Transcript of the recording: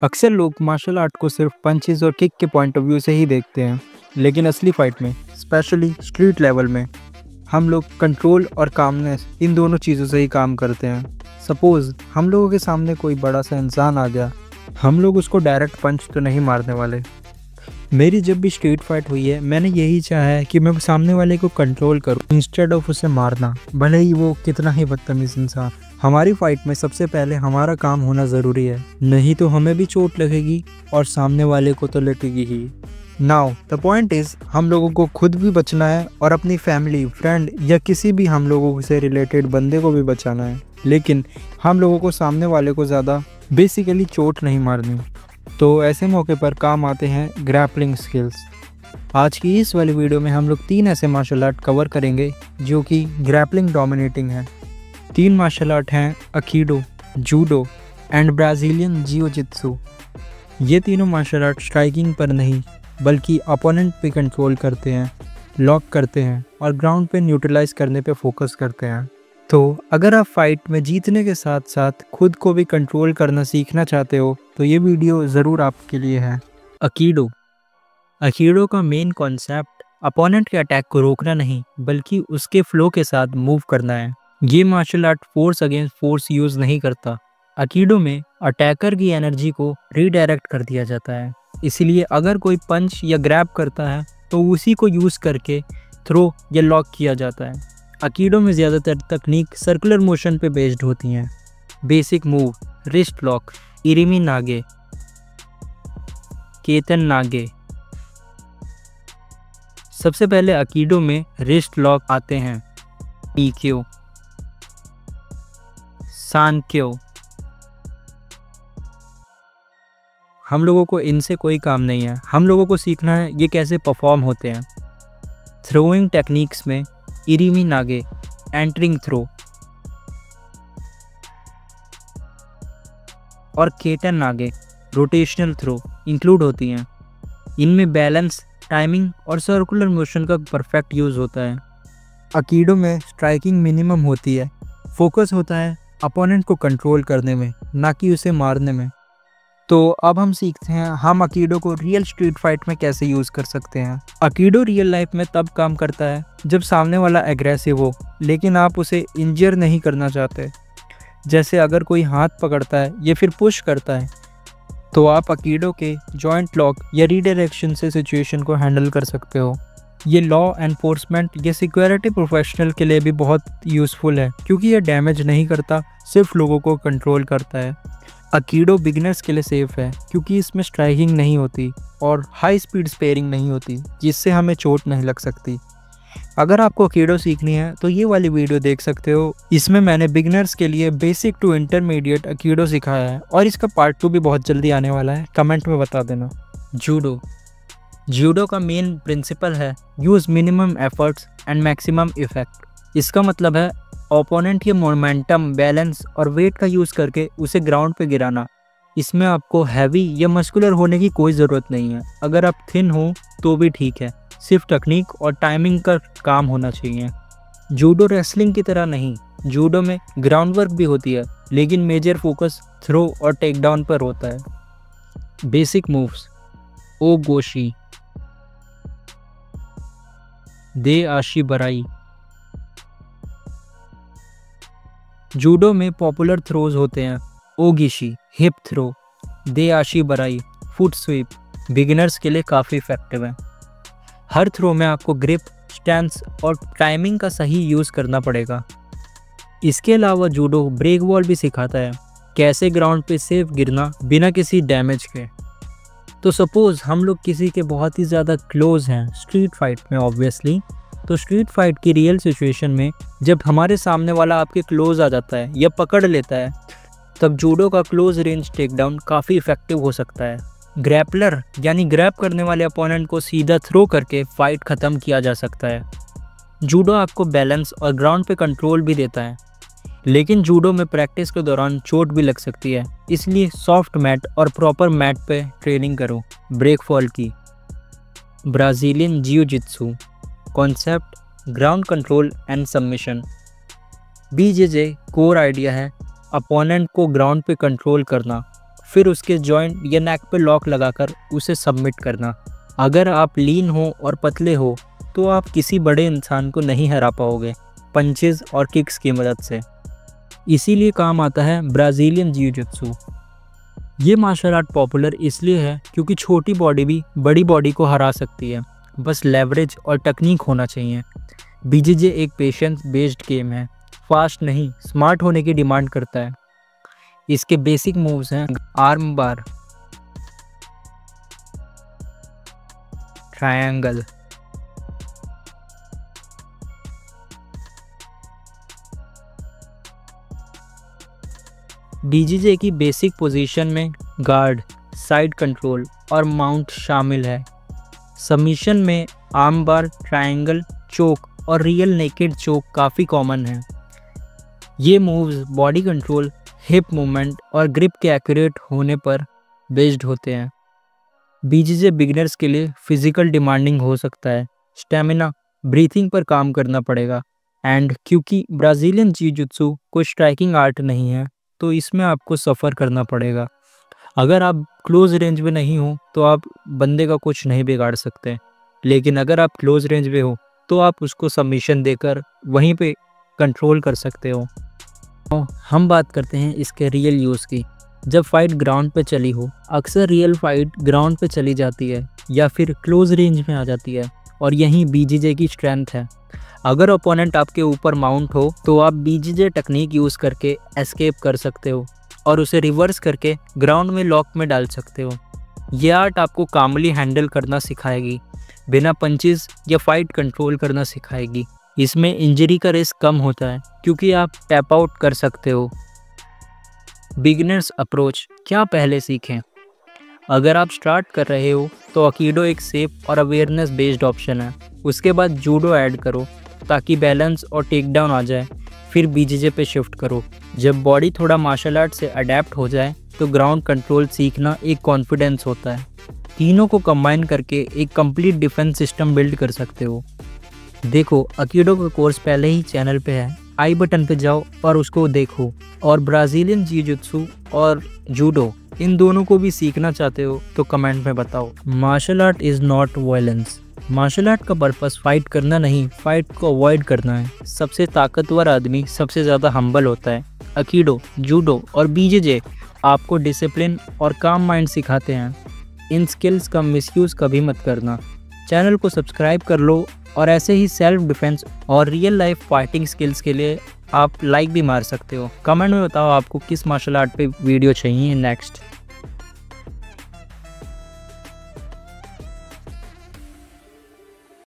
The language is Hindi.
अक्सर लोग मार्शल आर्ट को सिर्फ पंचेस और किक के पॉइंट ऑफ व्यू से ही देखते हैं, लेकिन असली फाइट में, स्पेशली स्ट्रीट लेवल में, हम लोग कंट्रोल और कामनेस इन दोनों चीज़ों से ही काम करते हैं। सपोज़ हम लोगों के सामने कोई बड़ा सा इंसान आ गया, हम लोग उसको डायरेक्ट पंच तो नहीं मारने वाले। मेरी जब भी स्ट्रीट फाइट हुई है, मैंने यही चाहा है कि मैं सामने वाले को कंट्रोल करूं इंस्टेड ऑफ उसे मारना, भले ही वो कितना ही बदतमीज़ इंसान। हमारी फाइट में सबसे पहले हमारा काम होना ज़रूरी है, नहीं तो हमें भी चोट लगेगी और सामने वाले को तो लगेगी ही। नाउ द पॉइंट इज़, हम लोगों को खुद भी बचना है और अपनी फैमिली, फ्रेंड या किसी भी हम लोगों से रिलेटेड बंदे को भी बचाना है, लेकिन हम लोगों को सामने वाले को ज़्यादा बेसिकली चोट नहीं मारनी। तो ऐसे मौके पर काम आते हैं ग्रैपलिंग स्किल्स। आज की इस वाली वीडियो में हम लोग 3 ऐसे मार्शल आर्ट कवर करेंगे जो कि ग्रैपलिंग डोमिनेटिंग है। 3 मार्शल आर्ट हैं अकीडो, जूडो एंड ब्राज़ीलियन जियो-जित्सु। ये तीनों मार्शल आर्ट स्ट्राइकिंग पर नहीं बल्कि अपोनेंट पे कंट्रोल करते हैं, लॉक करते हैं और ग्राउंड पे न्यूट्रलाइज करने पे फोकस करते हैं। तो अगर आप फाइट में जीतने के साथ साथ खुद को भी कंट्रोल करना सीखना चाहते हो तो ये वीडियो ज़रूर आपके लिए है। अकीडो का मेन कॉन्सेप्ट अपोनेंट के अटैक को रोकना नहीं बल्कि उसके फ्लो के साथ मूव करना है। ये martial art force against force use नहीं करता। अकीडो में अटैकर की एनर्जी को रीडायरेक्ट कर दिया जाता है, इसलिए अगर कोई पंच या ग्रैब करता है तो उसी को यूज़ करके थ्रो या लॉक किया जाता है। अकीडो में ज़्यादातर तकनीक सर्कुलर मोशन पे बेस्ड होती हैं। बेसिक मूव: रिस्ट लॉक, इरिमी नागे, केतन नागे। सबसे पहले अकीडो में रिस्ट लॉक आते हैं, ईक्यो, सांक्यो। हम लोगों को इनसे कोई काम नहीं है, हम लोगों को सीखना है ये कैसे परफॉर्म होते हैं। थ्रोइंग टेक्निक्स में इरिमी नागे, एंटरिंग थ्रो और केटन नागे, रोटेशनल थ्रो इंक्लूड होती हैं। इनमें बैलेंस, टाइमिंग और सर्कुलर मोशन का परफेक्ट यूज़ होता है। अकीडो में स्ट्राइकिंग मिनिमम होती है, फोकस होता है अपोनेंट को कंट्रोल करने में, ना कि उसे मारने में। तो अब हम सीखते हैं हम अकीडो को रियल स्ट्रीट फाइट में कैसे यूज़ कर सकते हैं। अकीडो रियल लाइफ में तब काम करता है जब सामने वाला एग्रेसिव हो लेकिन आप उसे इंजर नहीं करना चाहते। जैसे अगर कोई हाथ पकड़ता है या फिर पुश करता है तो आप अकीडो के जॉइंट लॉक या रीडायरेक्शन से सिचुएशन को हैंडल कर सकते हो। ये लॉ एनफोर्समेंट या सिक्योरिटी प्रोफेशनल के लिए भी बहुत यूज़फुल है क्योंकि ये डैमेज नहीं करता, सिर्फ लोगों को कंट्रोल करता है। अकीडो बिगिनर्स के लिए सेफ़ है क्योंकि इसमें स्ट्राइकिंग नहीं होती और हाई स्पीड स्पेयरिंग नहीं होती जिससे हमें चोट नहीं लग सकती। अगर आपको अकीडो सीखनी है तो ये वाली वीडियो देख सकते हो, इसमें मैंने बिगिनर्स के लिए बेसिक टू इंटरमीडिएट अकीडो सिखाया है और इसका पार्ट 2 भी बहुत जल्दी आने वाला है, कमेंट में बता देना। जूडो का मेन प्रिंसिपल है use minimum efforts and maximum effect. इसका मतलब है ओपोनेंट के मोमेंटम, बैलेंस और वेट का यूज़ करके उसे ग्राउंड पे गिराना। इसमें आपको हैवी या मस्कुलर होने की कोई ज़रूरत नहीं है, अगर आप थिन हो तो भी ठीक है, सिर्फ टेक्निक और टाइमिंग का काम होना चाहिए। जूडो रेसलिंग की तरह नहीं, जूडो में ग्राउंड वर्क भी होती है लेकिन मेजर फोकस थ्रो और टेक डाउन पर होता है। बेसिक मूव्स: ओ गोशी, दे आशी बराई। जूडो में पॉपुलर थ्रोज होते हैं ओगिशी, हिप थ्रो, दे आशी बराई, फुट स्वीप। बिगिनर्स के लिए काफ़ी इफेक्टिव है। हर थ्रो में आपको ग्रिप, स्टैंस और टाइमिंग का सही यूज़ करना पड़ेगा। इसके अलावा जूडो ब्रेक वॉल भी सिखाता है, कैसे ग्राउंड पे सेफ गिरना बिना किसी डैमेज के। तो सपोज़ हम लोग किसी के बहुत ही ज़्यादा क्लोज हैं स्ट्रीट फाइट में, ऑब्वियसली, तो स्ट्रीट फाइट की रियल सिचुएशन में जब हमारे सामने वाला आपके क्लोज आ जाता है या पकड़ लेता है, तब जूडो का क्लोज रेंज टेकडाउन काफ़ी इफेक्टिव हो सकता है। ग्रैपलर यानी ग्रैप करने वाले अपोनेंट को सीधा थ्रो करके फाइट ख़त्म किया जा सकता है। जूडो आपको बैलेंस और ग्राउंड पे कंट्रोल भी देता है, लेकिन जूडो में प्रैक्टिस के दौरान चोट भी लग सकती है, इसलिए सॉफ्ट मैट और प्रॉपर मैट पे ट्रेनिंग करो। ब्रेक फॉल की Brazilian jiu jitsu concept: ground control and submission. BJJ core idea है अपोनेंट को ग्राउंड पे कंट्रोल करना, फिर उसके जॉइंट या नेक पे लॉक लगाकर उसे सबमिट करना। अगर आप लीन हो और पतले हो तो आप किसी बड़े इंसान को नहीं हरा पाओगे पंचेस और किक्स की मदद से। इसीलिए काम आता है ब्राज़ीलियन जिu-जित्सु। ये मार्शल आर्ट पॉपुलर इसलिए है क्योंकि छोटी बॉडी भी बड़ी बॉडी को हरा सकती है, बस लेवरेज और टेक्निक होना चाहिए। बीजीजे एक पेशेंस बेस्ड गेम है, फास्ट नहीं स्मार्ट होने की डिमांड करता है। इसके बेसिक मूव्स हैं आर्म बार, ट्रायंगल, बीजीजे की बेसिक पोजीशन में गार्ड, साइड कंट्रोल और माउंट शामिल है। सबमिशन में आर्म बार, ट्रायंगल, चोक और रियल नेकेड चोक काफ़ी कॉमन है। ये moves body control, hip movement और ग्रिप के एक्यूरेट होने पर बेस्ड होते हैं। बीजीजे बिगिनर्स के लिए फिजिकल डिमांडिंग हो सकता है, स्टेमिना, ब्रीथिंग पर काम करना पड़ेगा। एंड क्योंकि ब्राज़ीलियन जिu-जित्सु कोई स्ट्राइकिंग आर्ट नहीं है तो इसमें आपको सफ़र करना पड़ेगा। अगर आप क्लोज रेंज में नहीं हो तो आप बंदे का कुछ नहीं बिगाड़ सकते, लेकिन अगर आप क्लोज रेंज में हो तो आप उसको सबमिशन देकर वहीं पे कंट्रोल कर सकते हो। तो हम बात करते हैं इसके रियल यूज़ की। जब फाइट ग्राउंड पे चली हो, अक्सर रियल फाइट ग्राउंड पे चली जाती है या फिर क्लोज रेंज में आ जाती है, और यहीं बीजीजे की स्ट्रेंथ है। अगर ओपोनेंट आपके ऊपर माउंट हो तो आप बीजीजे टेक्निक यूज़ करके एस्केप कर सकते हो और उसे रिवर्स करके ग्राउंड में लॉक में डाल सकते हो। ये आर्ट आपको कामली हैंडल करना सिखाएगी, बिना पंचेस या फाइट कंट्रोल करना सिखाएगी। इसमें इंजरी का रिस्क कम होता है क्योंकि आप टैप आउट कर सकते हो। बिगिनर्स अप्रोच क्या पहले सीखें? अगर आप स्टार्ट कर रहे हो तो अकीडो एक सेफ और अवेयरनेस बेस्ड ऑप्शन है। उसके बाद जूडो ऐड करो ताकि बैलेंस और टेक डाउन आ जाए, फिर बीजीजे पे शिफ्ट करो। जब बॉडी थोड़ा मार्शल आर्ट से अडेप्ट हो जाए तो ग्राउंड कंट्रोल सीखना एक कॉन्फिडेंस होता है। तीनों को कंबाइन करके एक कंप्लीट डिफेंस सिस्टम बिल्ड कर सकते हो। देखो, अकीडो का कोर्स पहले ही चैनल पे है, आई बटन पे जाओ और उसको देखो। और ब्राज़ीलियन जिu-जित्सु और जूडो, इन दोनों को भी सीखना चाहते हो तो कमेंट में बताओ। Martial art is not violence. Martial art का पर्पस फाइट करना नहीं, फाइट को अवॉइड करना है। सबसे ताकतवर आदमी सबसे ज़्यादा हम्बल होता है। अकीडो, जूडो और बीजीजे आपको डिसिप्लिन और काम माइंड सिखाते हैं। इन स्किल्स का मिसयूज़ कभी मत करना। चैनल को सब्सक्राइब कर लो और ऐसे ही सेल्फ डिफेंस और रियल लाइफ फाइटिंग स्किल्स के लिए आप लाइक भी मार सकते हो। कमेंट में बताओ आपको किस मार्शल आर्ट पे वीडियो चाहिए नेक्स्ट।